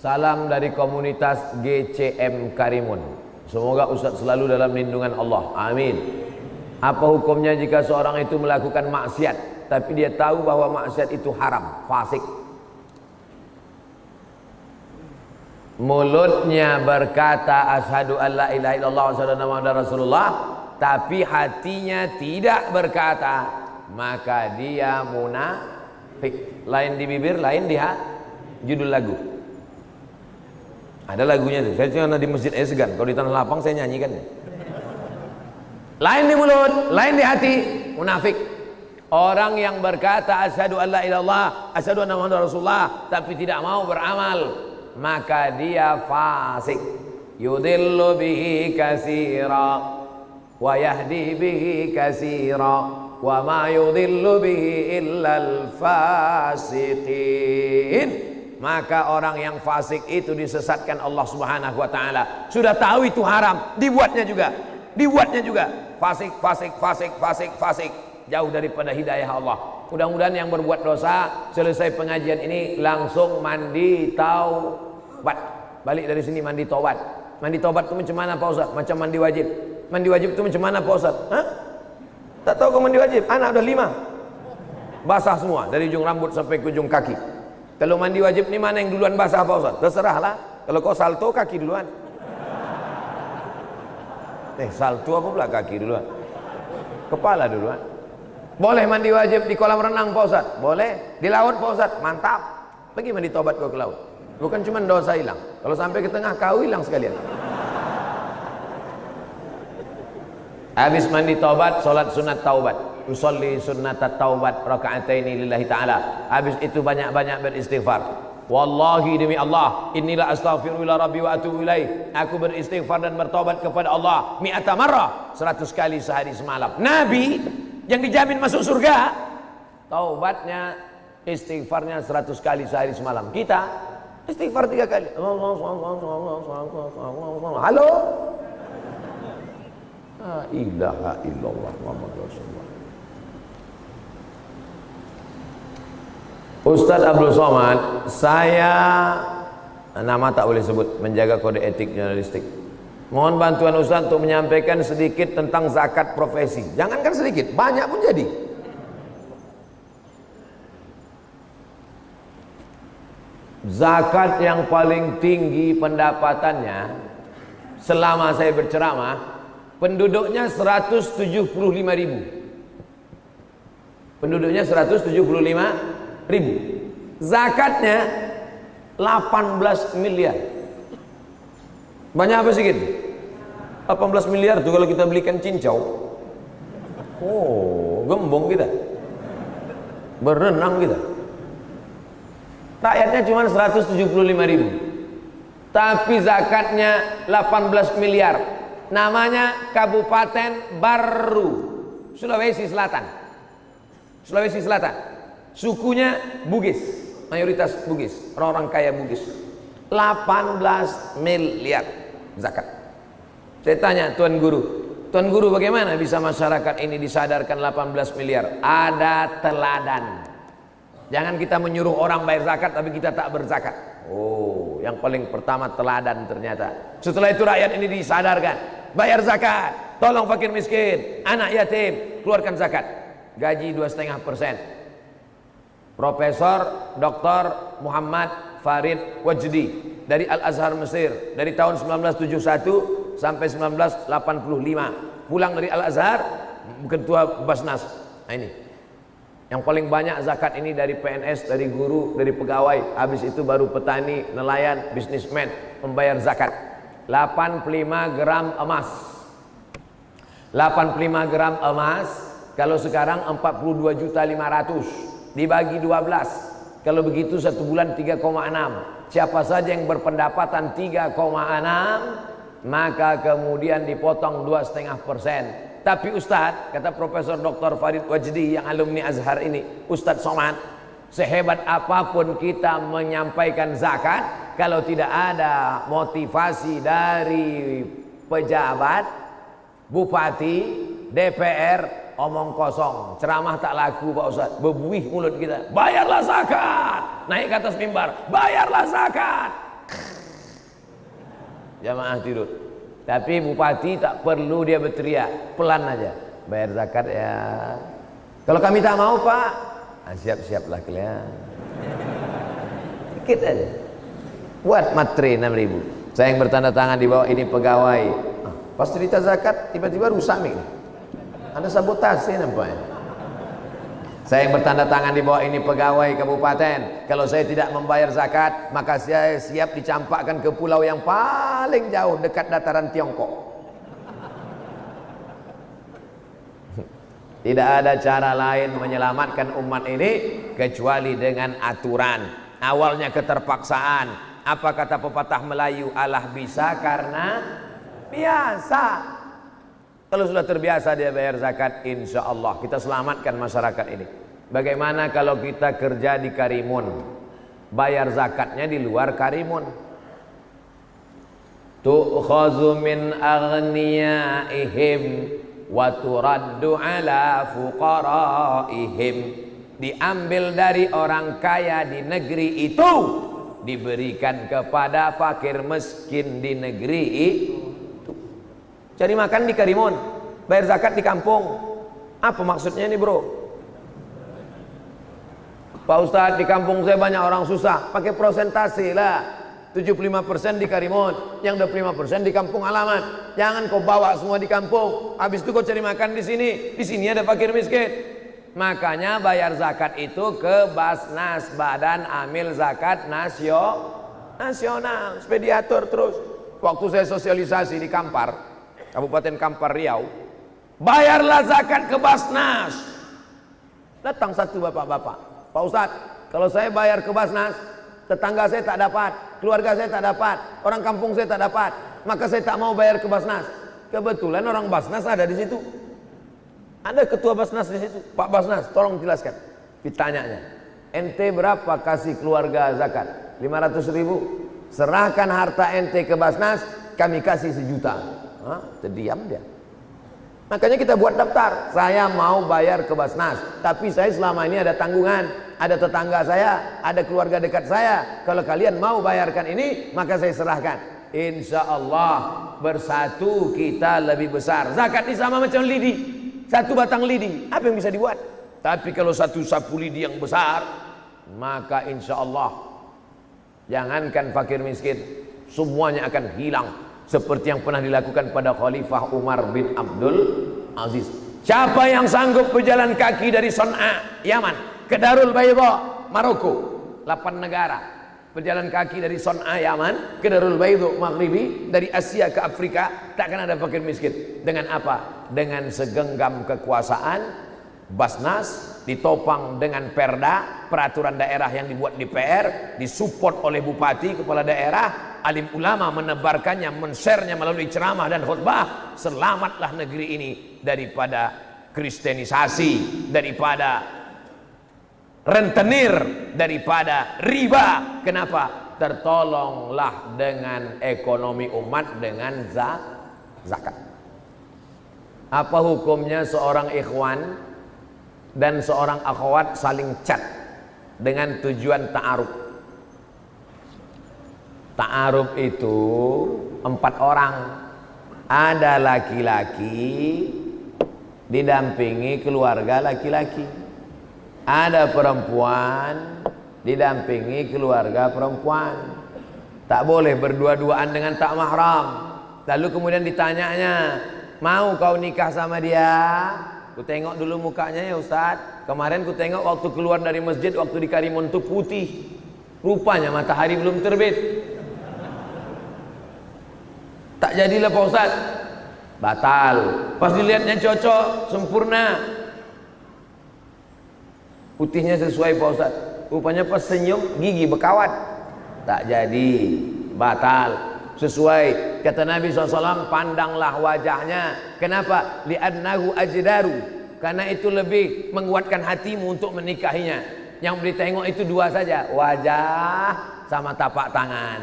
Salam dari komunitas GCM Karimun. Semoga Ustaz selalu dalam lindungan Allah. Amin. Apa hukumnya jika seorang itu melakukan maksiat tapi dia tahu bahwa maksiat itu haram, fasik? Mulutnya berkata asyhadu an la ilaha illallah wa asyhadu anna muhammadar rasulullah, tapi hatinya tidak berkata, maka dia munafik. Lain di bibir, lain di judul lagu. Ada lagunya tuh. Saya cuma di masjid aja segan. Kalau di tanah lapang saya nyanyikan. Lain di mulut, lain di hati, munafik. Orang yang berkata asyhadu an la ilaha illallah, asyhadu anna muhammadar rasulullah, tapi tidak mau beramal, maka dia fasik. Yudillu bihi katsira wa yahdi bihi katsira wa ma yudillu bihi illal fasiqin. Maka orang yang fasik itu disesatkan Allah Subhanahu wa taala. Sudah tahu itu haram, dibuatnya juga. Dibuatnya juga. Fasik, fasik, fasik, fasik, fasik. Jauh daripada hidayah Allah. Mudah-mudahan yang berbuat dosa selesai pengajian ini langsung mandi taubat. Balik dari sini mandi taubat. Mandi taubat itu macam mana Pak Ustaz? Macam mandi wajib. Mandi wajib itu macam mana Pak Ustaz? Hah? Tak tahu kau mandi wajib? Anak udah 5. Basah semua dari ujung rambut sampai ke ujung kaki. Kalau mandi wajib ini mana yang duluan basah Pak Ustaz? Terserahlah. Kalau kau salto kaki duluan. Salto apa pula kaki duluan? Kepala duluan. Boleh mandi wajib di kolam renang Pak Ustaz? Boleh. Di laut Pak Ustaz? Mantap. Pergi mandi tobat kau ke laut. Bukan cuma dosa hilang. Kalau sampai ke tengah kau hilang sekalian. Habis mandi taubat, solat sunat taubat. Usolli sunnatat taubat raka'ataini lillahi ta'ala. Habis itu banyak-banyak beristighfar. Wallahi demi Allah, inilah astaghfirullah rabbi wa atubu ilaih. Aku beristighfar dan bertobat kepada Allah mi'ata marrah, 100 kali sehari semalam. Nabi yang dijamin masuk surga, taubatnya, istighfarnya 100 kali sehari semalam. Kita istighfar 3 kali. Halo? La ilaha illallah Muhammad Rasulullah. Ustaz Abdul Somad, saya nama tak boleh sebut, menjaga kode etik jurnalistik. Mohon bantuan Ustaz untuk menyampaikan sedikit tentang zakat profesi. Jangankan sedikit, banyak pun jadi. Zakat yang paling tinggi pendapatannya selama saya berceramah, penduduknya 175.000. Penduduknya 175.000. Zakatnya 18 miliar. Banyak apa sedikit? 18 miliar tuh kalau kita belikan cincau. Oh, gembong kita. Berenang kita. Rakyatnya cuma 175.000. Tapi zakatnya 18 miliar. Namanya Kabupaten Baru, Sulawesi Selatan. Sulawesi Selatan. Sukunya Bugis, mayoritas Bugis, orang-orang kaya Bugis. 18 miliar zakat. Saya tanya Tuan Guru bagaimana bisa masyarakat ini disadarkan 18 miliar? Ada teladan. Jangan kita menyuruh orang bayar zakat tapi kita tak berzakat. Oh, yang paling pertama teladan ternyata. Setelah itu rakyat ini disadarkan, bayar zakat, tolong fakir miskin, anak yatim, keluarkan zakat. Gaji 2,5%. Profesor Dr. Muhammad Farid Wajdi dari Al-Azhar Mesir dari tahun 1971 sampai 1985. Pulang dari Al-Azhar, ketua Basnas. Nah ini. Yang paling banyak zakat ini dari PNS, dari guru, dari pegawai. Habis itu baru petani, nelayan, bisnismen membayar zakat. 85 gram emas. 85 gram emas kalau sekarang 42.500.000 dibagi 12. Kalau begitu satu bulan 3,6. Siapa saja yang berpendapatan 3,6, maka kemudian dipotong 2,5%. Tapi Ustadz, kata Profesor Dr. Farid Wajdi yang alumni Azhar ini, Ustadz Somad, sehebat apapun kita menyampaikan zakat, kalau tidak ada motivasi dari pejabat, bupati, DPR, omong kosong, ceramah tak laku Pak Ustadz, bebuih mulut kita. Bayarlah zakat, naik ke atas mimbar, bayarlah zakat. Jamaah tidur. Tapi bupati tak perlu dia berteriak, pelan aja. Bayar zakat ya. Kalau kami tak mau Pak, siap-siaplah kalian. Dikit aja. Buat matre 6.000. Saya yang bertanda tangan di bawah ini pegawai. Pas cerita zakat tiba-tiba rusak nih. Ada sabotase nampaknya. Saya yang bertanda tangan di bawah ini pegawai kabupaten. Kalau saya tidak membayar zakat, maka saya siap dicampakkan ke pulau yang paling jauh dekat dataran Tiongkok. Tidak ada cara lain menyelamatkan umat ini kecuali dengan aturan. Awalnya keterpaksaan. Apa kata pepatah Melayu? Allah bisa karena biasa. Kalau sudah terbiasa dia bayar zakat, insya Allah kita selamatkan masyarakat ini. Bagaimana kalau kita kerja di Karimun, bayar zakatnya di luar Karimun? Tu'khazu min aghniyaihim wa turaddu ala fuqaraihim. Diambil dari orang kaya di negeri itu, diberikan kepada fakir miskin di negeri itu. Cari makan di Karimun, bayar zakat di kampung. Apa maksudnya ini bro? Pak Ustadz, di kampung saya banyak orang susah, pakai prosentase lah. 75% di Karimun, yang 25% di kampung halaman. Jangan kau bawa semua di kampung, habis itu kau cari makan di sini. Di sini ada fakir miskin. Makanya bayar zakat itu ke Basnas, Badan Amil Zakat Nasional, supaya diatur terus. Waktu saya sosialisasi di Kampar, Kabupaten Kampar Riau, bayarlah zakat ke Basnas. Datang satu bapak-bapak, Pak Ustadz, kalau saya bayar ke Basnas, tetangga saya tak dapat, keluarga saya tak dapat, orang kampung saya tak dapat, maka saya tak mau bayar ke Basnas. Kebetulan orang Basnas ada di situ. Ada ketua Basnas di situ. Pak Basnas, tolong jelaskan. Ditanyanya, ente berapa kasih keluarga zakat? 500.000. Serahkan harta ente ke Basnas, kami kasih 1 juta. Terdiam dia. Makanya kita buat daftar, saya mau bayar ke Basnas, tapi saya selama ini ada tanggungan, ada tetangga saya, ada keluarga dekat saya. Kalau kalian mau bayarkan ini, maka saya serahkan. Insya Allah bersatu kita lebih besar. Zakat ini sama macam lidi, 1 batang lidi, apa yang bisa dibuat? Tapi kalau 1 sapu lidi yang besar, maka insya Allah jangankan fakir miskin, semuanya akan hilang. Seperti yang pernah dilakukan pada Khalifah Umar bin Abdul Aziz. Siapa yang sanggup berjalan kaki dari Son'a, Yaman, ke Darul Bayda, Maroko, 8 negara. Berjalan kaki dari Son'a, Yaman, ke Darul Bayda, Maghribi, dari Asia ke Afrika, takkan ada fakir miskin. Dengan apa? Dengan segenggam kekuasaan, Basnas ditopang dengan perda, peraturan daerah yang dibuat di PR, disupport oleh bupati, kepala daerah, alim ulama menebarkannya, men-share-nya melalui ceramah dan khutbah. Selamatlah negeri ini daripada kristenisasi, daripada rentenir, daripada riba. Kenapa? Tertolonglah dengan ekonomi umat dengan zakat. Apa hukumnya seorang ikhwan dan seorang akhwat saling chat dengan tujuan ta'aruf? Ta'aruf itu 4 orang. Ada laki-laki didampingi keluarga laki-laki, ada perempuan didampingi keluarga perempuan. Tak boleh berdua-duaan dengan tak mahram. Lalu kemudian ditanyanya, mau kau nikah sama dia? Ku tengok dulu mukanya ya Ustadz. Kemarin ku tengok waktu keluar dari masjid, waktu di Karimun itu putih, rupanya matahari belum terbit. Tak jadilah Pak Ustadz, batal. Pas dilihatnya cocok, sempurna, putihnya sesuai Pak Ustadz, rupanya pas senyum gigi berkawat, tak jadi, batal. Sesuai kata Nabi SAW, pandanglah wajahnya. Kenapa? Li'annahu ajdaru, karena itu lebih menguatkan hatimu untuk menikahinya. Yang boleh tengok itu 2 saja, wajah sama tapak tangan.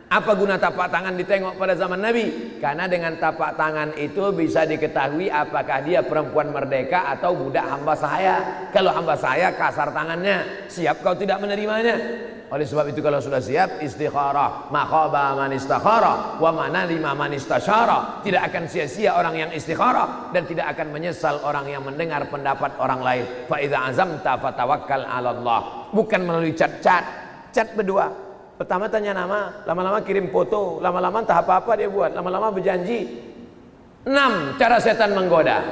Apa guna tapak tangan ditengok pada zaman Nabi? Karena dengan tapak tangan itu bisa diketahui apakah dia perempuan merdeka atau budak hamba sahaya. Kalau hamba sahaya kasar tangannya, siap kau tidak menerimanya? Oleh sebab itu kalau sudah siap istikharah, maqaba man istakhara wa manalima man istasyara. Tidak akan sia-sia orang yang istikharah dan tidak akan menyesal orang yang mendengar pendapat orang lain. Fa idza azamta fatawakkal 'ala Allah. Bukan melalui chat berdua. Pertama tanya nama, lama-lama kirim foto, lama-lama entah apa-apa dia buat, lama-lama berjanji. 6 cara setan menggoda.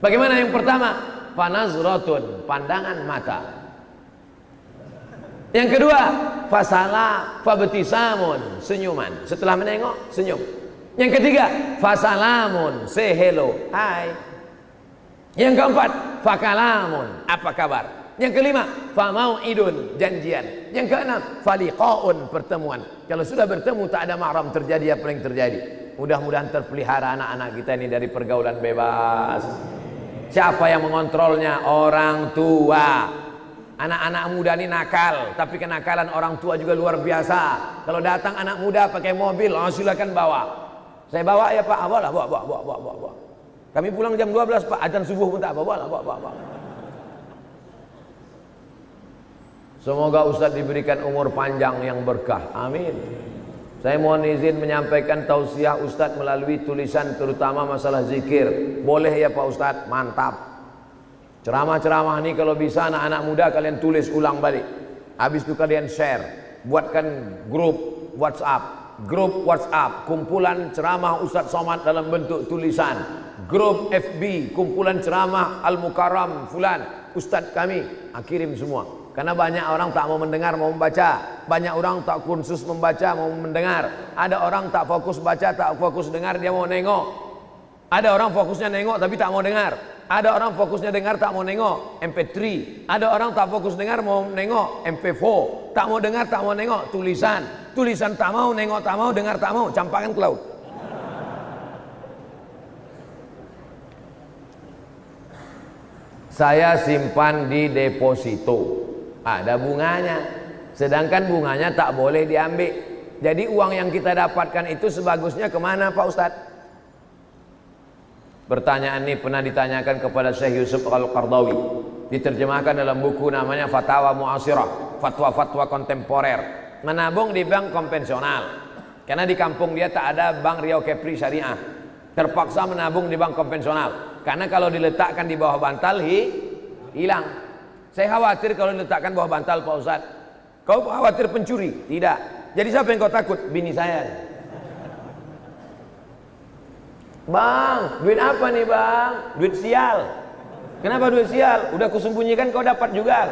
Bagaimana yang pertama? Fanazratun, pandangan mata. Yang kedua, fasala fabtisamun, senyuman. Setelah menengok, senyum. Yang ketiga, fasalamun, say hello, hai. Yang keempat, fakalamun, apa kabar. Yang kelima, famau'idun, janjian. Yang keenam, faliqaun, pertemuan. Kalau sudah bertemu tak ada mahram, terjadi apa yang terjadi. Mudah-mudahan terpelihara anak-anak kita ini dari pergaulan bebas. Siapa yang mengontrolnya? Orang tua. Anak-anak muda ini nakal, tapi kenakalan orang tua juga luar biasa. Kalau datang anak muda pakai mobil, oh silakan bawa. Saya bawa ya Pak, bawa. Kami pulang jam 12 Pak, azan subuh pun tak bawa. Semoga Ustadz diberikan umur panjang yang berkah. Amin. Saya mohon izin menyampaikan tausiah Ustadz melalui tulisan, terutama masalah zikir. Boleh ya Pak Ustadz? Mantap. Ceramah-ceramah ini kalau bisa anak-anak muda kalian tulis ulang balik. Habis itu kalian share. Buatkan grup WhatsApp, kumpulan ceramah Ustadz Somad dalam bentuk tulisan. Grup FB, kumpulan ceramah Al-Mukarram Fulan, Ustadz kami. Kirim semua. Karena banyak orang tak mau mendengar, mau membaca. Banyak orang tak kursus membaca, mau mendengar. Ada orang tak fokus baca, tak fokus dengar, dia mau nengok. Ada orang fokusnya nengok tapi tak mau dengar. Ada orang fokusnya dengar tak mau nengok, MP3. Ada orang tak fokus dengar mau nengok, MP4. Tak mau dengar, tak mau nengok, tulisan. Tulisan tak mau, nengok tak mau, dengar tak mau, campakkan ke laut. Saya simpan di deposito. Ada bunganya. Sedangkan bunganya tak boleh diambil. Jadi uang yang kita dapatkan itu sebagusnya kemana Pak Ustadz? Pertanyaan ini pernah ditanyakan kepada Syekh Yusuf Al-Qardawi. Diterjemahkan dalam buku namanya Fatawa Mu'asirah, fatwa-fatwa kontemporer. Menabung di bank konvensional. Karena di kampung dia tak ada bank Riau Kepri Syariah. Terpaksa menabung di bank konvensional. Karena kalau diletakkan di bawah bantal hilang. Saya khawatir kalau diletakkan bawah bantal Pak Ustadz. Kau khawatir pencuri? Tidak. Jadi siapa yang kau takut? Bini saya. Bang, duit apa nih bang? Duit sial. Kenapa duit sial? Udah kusembunyikan kau dapat juga.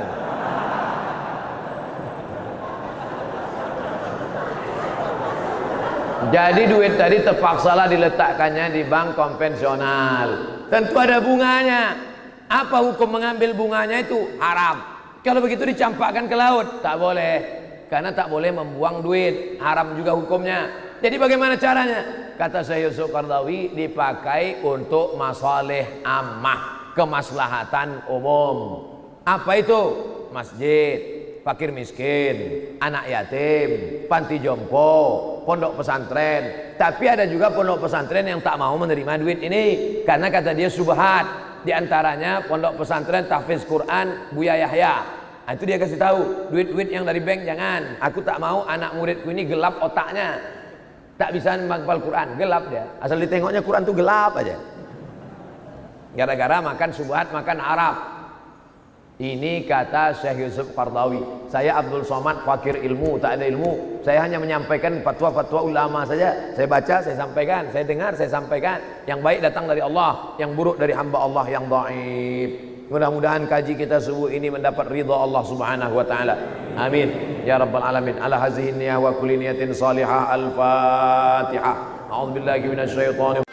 Jadi duit tadi terpaksalah diletakkannya di bank konvensional. Tentu ada bunganya. Apa hukum mengambil bunganya itu? Haram. Kalau begitu dicampakkan ke laut, tak boleh. Karena tak boleh membuang duit. Haram juga hukumnya. Jadi bagaimana caranya? Kata Syekh Yusuf Qardawi, dipakai untuk masalih ammah, kemaslahatan umum. Apa itu? Masjid, fakir miskin, anak yatim, panti jompo, pondok pesantren. Tapi ada juga pondok pesantren yang tak mau menerima duit ini karena kata dia subhat. Di antaranya pondok pesantren tahfiz Quran Buya Yahya. Itu dia kasih tahu, duit-duit yang dari bank jangan. Aku tak mau anak muridku ini gelap otaknya. Tak bisa menghafal Quran, gelap dia. Asal ditengoknya Quran tuh gelap aja. Gara-gara makan subhat, makan Arab. Ini kata Syekh Yusuf Qardawi. Saya Abdul Somad, fakir ilmu, tak ada ilmu. Saya hanya menyampaikan fatwa-fatwa ulama saja. Saya baca, saya sampaikan. Saya dengar, saya sampaikan. Yang baik datang dari Allah, yang buruk dari hamba Allah yang dhaif. Mudah-mudahan kaji kita subuh ini mendapat ridha Allah Subhanahu wa taala. Amin ya rabbal alamin. Ala hazihi niyyah wa kulli niyatin salihah. Al-Fatihah. A'udzubillahi minasyaitonir